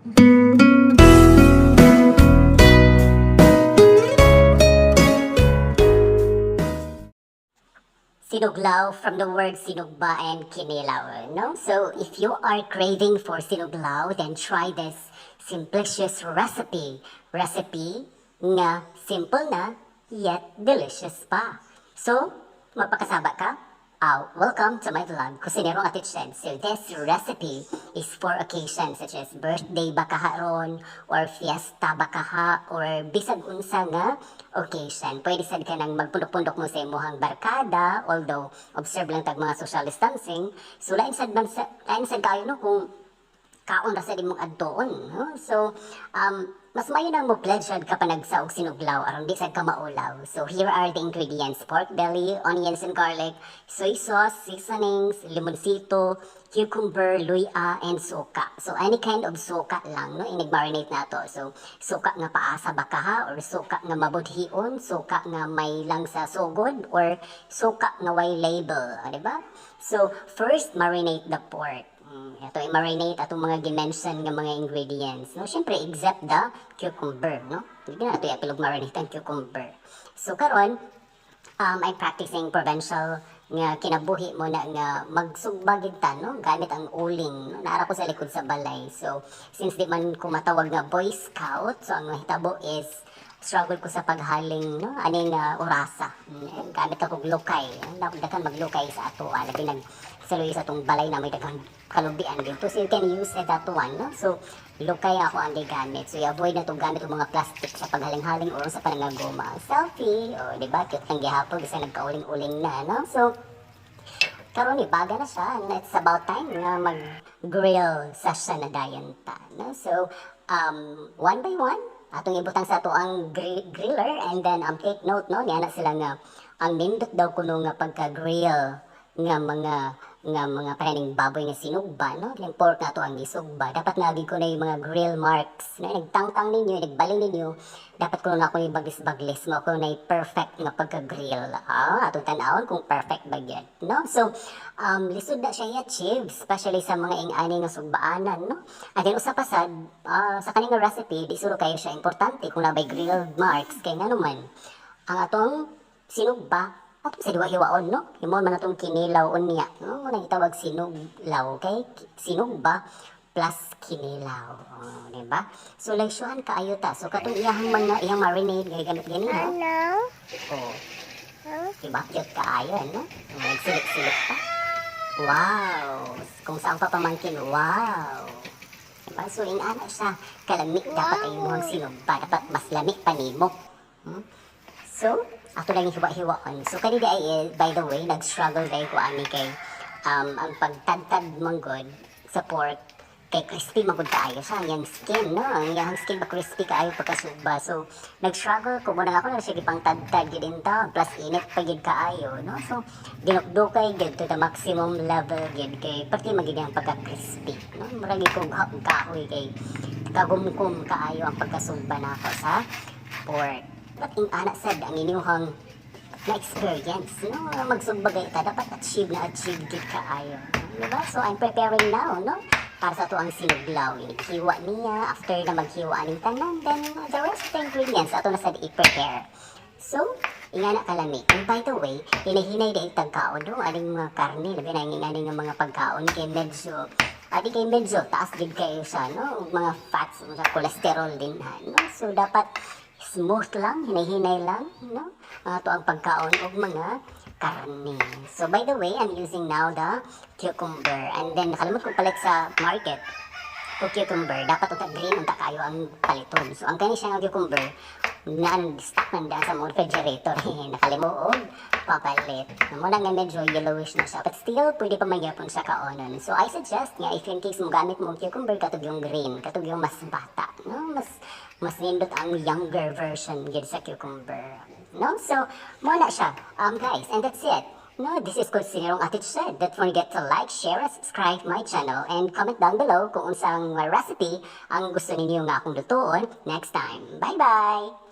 Sinuglaw from the word Sinugba and Kinilaw, no? So if you are craving for sinuglaw, then try this Simplicious recipe. Recipe na simple na, yet delicious pa. So, magpakasaba ka? Welcome to my vlog, Kusinerong Attitude. So this recipe is for occasions such as birthday baka haron, or fiesta baka ha, or bisag unsa nga occasion. Pwede sad ka nang magpundok-pundok mo sa imuhang barkada, although observe lang tag mga social distancing. So lain sad kayo no kung kaon ra sa imong adtoon, no? So mas mayo nang mo pledge ka pa nagsaog sinuglaw aron di sad ka maulaw. So here are the ingredients: pork belly, onions and garlic, soy sauce, seasonings, limoncito, cucumber, luya, and suka. So any kind of suka lang, no, inig-marinate nato. So suka nga paasa baka ha, or suka nga mabudhion, suka nga may lang sa sugod, or suka nga way label, di ba? So first, marinate the pork. Ito i-marinate atong mga dimension ng mga ingredients, no? Siyempre except the cucumber, no? Hindi na ito i-apilog marinate ang cucumber. So karon, I'm practicing provincial nga kinabuhi mo na nga magsugbagid ta, no? Gamit ang uling, no? Naara ko sa likod sa balay. So since di man ko matawag nga Boy Scout, so ang hitabo is struggle ko sa paghaling, no, aning orasa. Gamit ako glukay. Dakan maglukay sa ato. Labi nagsaluyo sa itong balay na may dagang kalubian dito. So you can use that one, no? So lukay ako ang gamit. So i-avoid na itong gamit ng mga plastic sa paghaling-haling o sa panangagoma. Selfie, o diba, cute ng gihapon kasi nagkauling-uling na, no? So karon ibaga na siya. It's about time nga mag-grill session na dayon ta, no? So one by one, atong ibutang sa ato ang griller, and then take note, no, niya na sila nga ang nindot daw kuno nga pagka-grill nga mga paraning baboy nga sinugba, no, yung pork na to ang isugba. Dapat nga ko na yung mga grill marks na nagtangtang ninyo, nagbaling ninyo. Dapat ko na ako yung baglis-baglis mo ako na perfect nga pagka-grill. Atong tanawon kung perfect ba yan, no? So lisod na siya i-achieve, especially sa mga ingani nga sugbaanan, no? And then usa pa sad, sa kaning recipe di suro kayo siya importante kung nabay grill marks kay nga naman ang atong sinugba atong sa hiwa-hiwaon, no? Himo man atong kinilaw unya, no? Muna gitawag sinuglaw kay sinugba plus kinilaw, diba? So lagsyuhan kaayo ta. So katong iyang marinade gamit gani ha. Diba cute kaayo, no? Nagsilik-silik pa. Wow! Kung saan pa pamangkin, wow! Diba? So ingana siya kalamik dapat ay imuhang sinugba, dapat mas lamik pa nimo. So ato lang hiwa-hiwaon. So kanina ay, by the way, nag-struggle dahil ko ani kay ang pagtadtad manggod sa pork kay crispy magud kaayo siya ang skin, no? Ang yang skin ba crispy kaayo pagkasugba. So nag-struggle ko muna ako na siya gipang tadtad gid ta, plus init pa gid kaayo, no? So dinukdukay gid to the maximum level gid kay pati magid ang pagka-crispy, no? Murag ko kahoy kay kagumkum kaayo ang pagkasugba nako sa pork. But in ana sad ang inyong na-experience, no? Magsugbagay ta, dapat achieve gid kaayo, diba? So I'm preparing now, no? Para sa to ang sinuglaw. Hiwa niya, after na maghiwa aning tanan, then the rest of the ingredients ato na sad i-prepare. So ingana kalami. And by the way, hinahinay dahil tagkaon, no? Aning mga karne, labi na ingani nga mga pagkaon kay medyo taas gid kayo siya, no? Mga fats, mga cholesterol din ha, no? So dapat smooth lang, hinahinay lang, no? Ito ang pagkaon og mga karne. So by the way, I'm using now the cucumber, and then nakalimot ko palit sa market o cucumber, dapat uta green unta kayo ang paliton. So ang kani siya nga cucumber na stock nanda sa mga refrigerator, nakalimot og papalit. Muna nga medyo yellowish na siya, but still pwede pa magyapon sa kaonon. So I suggest nga if in case mo gamit mo cucumber katog yung green, katog yung mas bata, no? Mas nindot ang younger version gid sa cucumber, no? So muna siya, guys, and that's it. No, this is Kusinerong Attitude. Don't forget to like, share, and subscribe my channel, and comment down below kung unsang recipe ang gusto ninyo nga akong lutuon next time. Bye-bye!